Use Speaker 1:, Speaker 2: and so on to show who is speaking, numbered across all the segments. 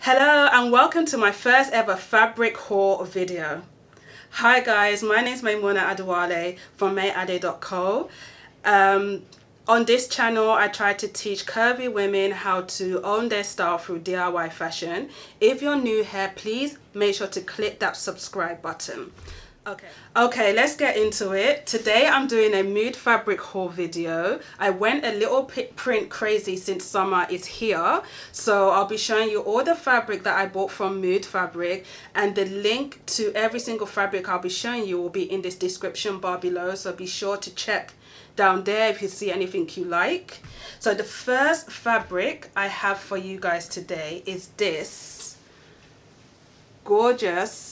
Speaker 1: Hello and welcome to my first ever fabric haul video. Hi guys, my name is Adewale from mayade.co. On this channel I try to teach curvy women how to own their style through DIY fashion. If you're new here, please make sure to click that subscribe button. Okay, let's get into it. Today I'm doing a mood fabric haul video. I went a little print crazy since summer is here, so I'll be showing you all the fabric that I bought from Mood Fabric, and the link to every single fabric I'll be showing you will be in this description bar below, so be sure to check down there if you see anything you like. So the first fabric I have for you guys today is this gorgeous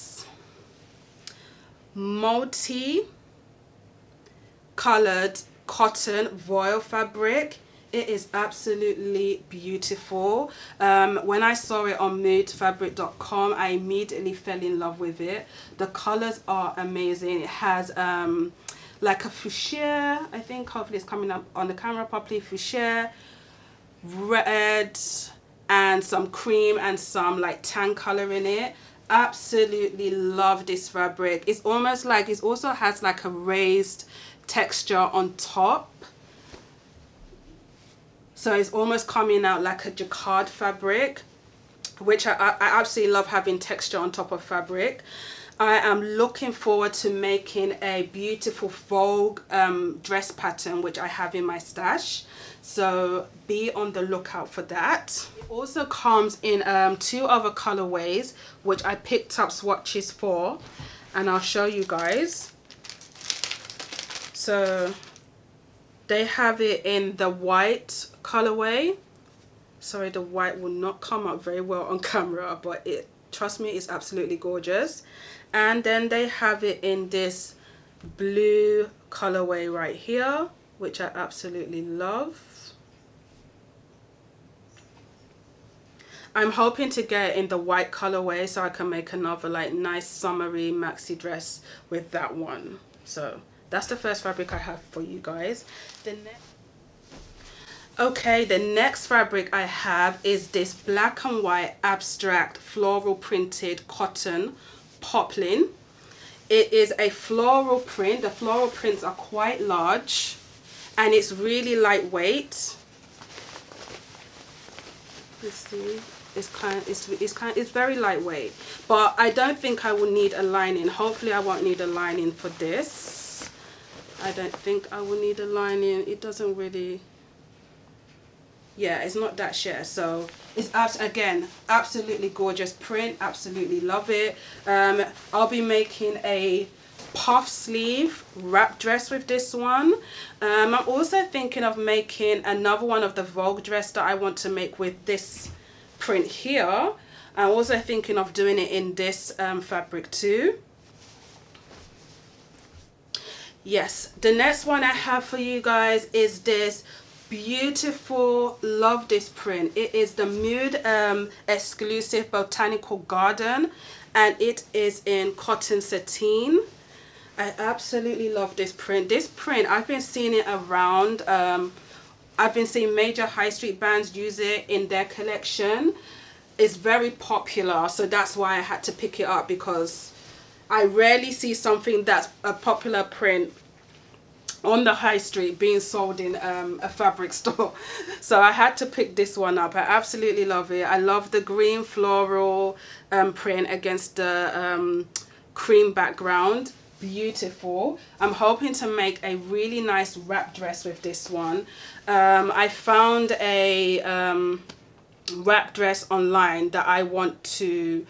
Speaker 1: multi-colored cotton voile fabric. It is absolutely beautiful. When I saw it on moodfabric.com, I immediately fell in love with it. The colors are amazing. It has like a fuchsia, I think, hopefully it's coming up on the camera properly, fuchsia, red, and some cream and some like tan color in it. Absolutely love this fabric. It's almost like it also has like a raised texture on top, so it's almost coming out like a jacquard fabric, which I absolutely love having texture on top of fabric. I am looking forward to making a beautiful Vogue dress pattern, which I have in my stash, so be on the lookout for that. It also comes in two other colorways, which I picked up swatches for, and I'll show you guys. So they have it in the white colorway. Sorry, the white will not come up very well on camera, but trust me, it's absolutely gorgeous. And then they have it in this blue colorway right here, which I absolutely love. I'm hoping to get it in the white colorway so I can make another like nice summery maxi dress with that one. So that's the first fabric I have for you guys. The next fabric I have is this black and white abstract floral printed cotton Poplin. It is a floral print. The floral prints are quite large and it's really lightweight. Let's see. It's very lightweight, but I don't think I will need a lining. Hopefully I won't need a lining for this. I don't think I will need a lining. It doesn't really, yeah, it's not that sheer. So it's again absolutely gorgeous print. Absolutely love it. I'll be making a puff sleeve wrap dress with this one. I'm also thinking of making another one of the Vogue dress that I want to make with this print here. I'm also thinking of doing it in this fabric too. Yes, the next one I have for you guys is this beautiful, love this print. It is the Mood exclusive Botanical Garden, and it is in cotton sateen. I absolutely love this print. This print, I've been seeing it around. I've been seeing major high street brands use it in their collection. It's very popular, so that's why I had to pick it up, because I rarely see something that's a popular print on the high street being sold in a fabric store. So I had to pick this one up. I absolutely love it. I love the green floral print against the cream background. Beautiful. I'm hoping to make a really nice wrap dress with this one. I found a wrap dress online that I want to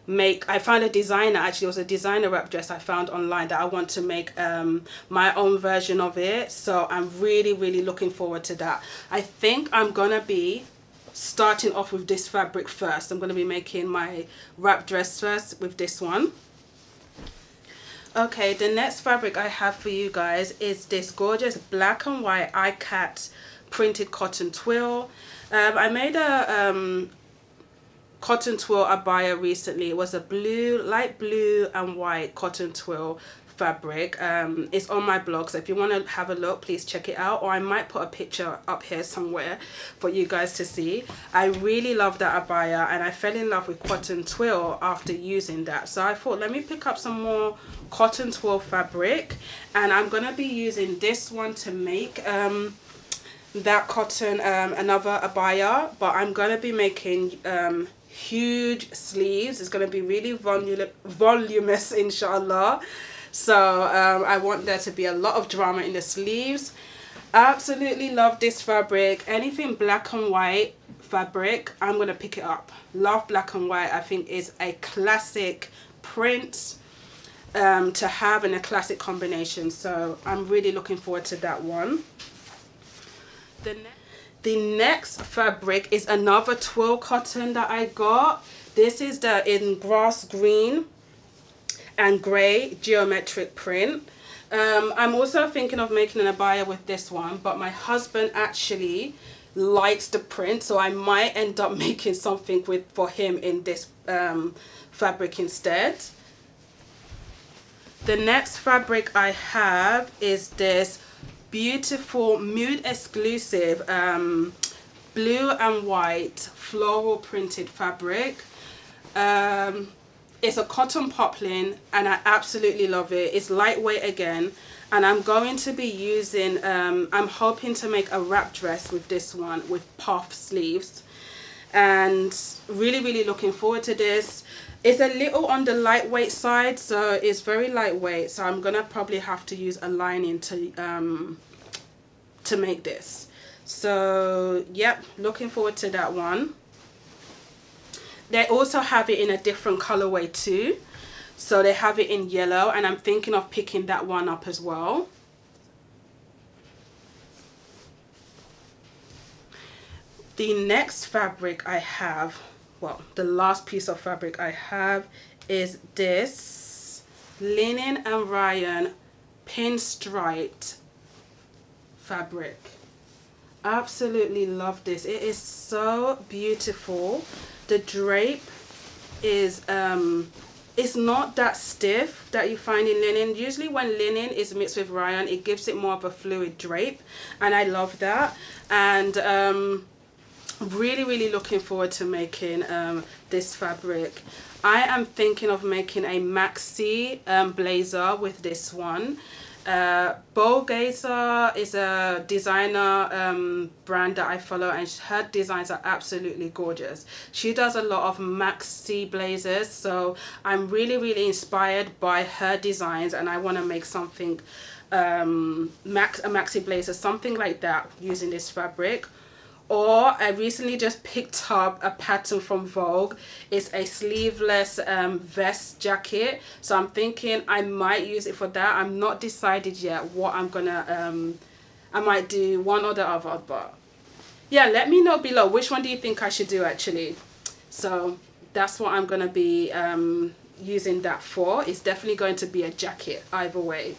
Speaker 1: make. I found a designer, actually it was a designer wrap dress I found online that I want to make my own version of it. So I'm really looking forward to that. I think I'm gonna be starting off with this fabric first. I'm gonna be making my wrap dress first with this one. Okay, the next fabric I have for you guys is this gorgeous black and white Ikat printed cotton twill. I made a cotton twill abaya recently. It was a blue, light blue and white cotton twill fabric. It's on my blog, so if you want to have a look, please check it out, or I might put a picture up here somewhere for you guys to see. I really love that abaya, and I fell in love with cotton twill after using that, so I thought let me pick up some more cotton twill fabric, and I'm gonna be using this one to make that cotton another abaya, but I'm gonna be making huge sleeves. It's going to be really voluminous, inshallah. So I want there to be a lot of drama in the sleeves. Absolutely love this fabric. Anything black and white fabric, I'm going to pick it up. Love black and white. I think is a classic print to have in a classic combination, so I'm really looking forward to that one. The next fabric is another twill cotton that I got. This is the in grass green and grey geometric print. I'm also thinking of making an abaya with this one, but my husband actually likes the print, so I might end up making something for him in this fabric instead. The next fabric I have is this beautiful mood exclusive blue and white floral printed fabric. It's a cotton poplin, and I absolutely love it. It's lightweight again, and I'm going to be using I'm hoping to make a wrap dress with this one with puff sleeves, and really looking forward to this. It's a little on the lightweight side, so it's very lightweight, so I'm gonna probably have to use a lining to make this. So yep, looking forward to that one. They also have it in a different colorway too, so they have it in yellow, and I'm thinking of picking that one up as well. The next fabric I have, well, the last piece of fabric I have is this linen and rayon pinstriped fabric. Absolutely love this. It is so beautiful. The drape is it's not that stiff that you find in linen. Usually when linen is mixed with rayon, it gives it more of a fluid drape, and I love that. And really looking forward to making this fabric. I am thinking of making a maxi blazer with this one. Gazer is a designer brand that I follow, and her designs are absolutely gorgeous. She does a lot of maxi blazers, so I'm really inspired by her designs, and I want to make something a maxi blazer, something like that, using this fabric. Or I recently just picked up a pattern from Vogue. It's a sleeveless vest jacket, so I'm thinking I might use it for that. I'm not decided yet what I'm gonna I might do one or the other, but yeah, let me know below which one do you think I should do actually. So that's what I'm gonna be using that for. It's definitely going to be a jacket either way.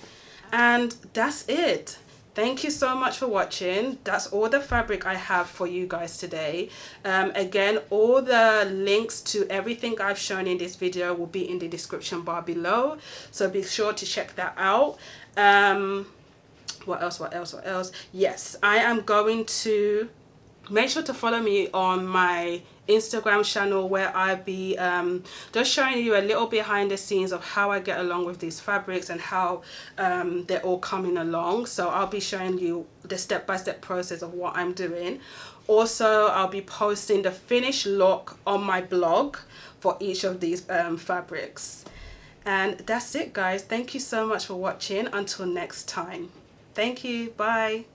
Speaker 1: And that's it. Thank you so much for watching. That's all the fabric I have for you guys today. Again, all the links to everything I've shown in this video will be in the description bar below, so be sure to check that out. What else? Yes, I am going to make sure to follow me on my Instagram channel, where I'll be just showing you a little behind the scenes of how I get along with these fabrics and how they're all coming along. So I'll be showing you the step-by-step process of what I'm doing. Also, I'll be posting the finished look on my blog for each of these fabrics. And that's it, guys. Thank you so much for watching. Until next time. Thank you. Bye.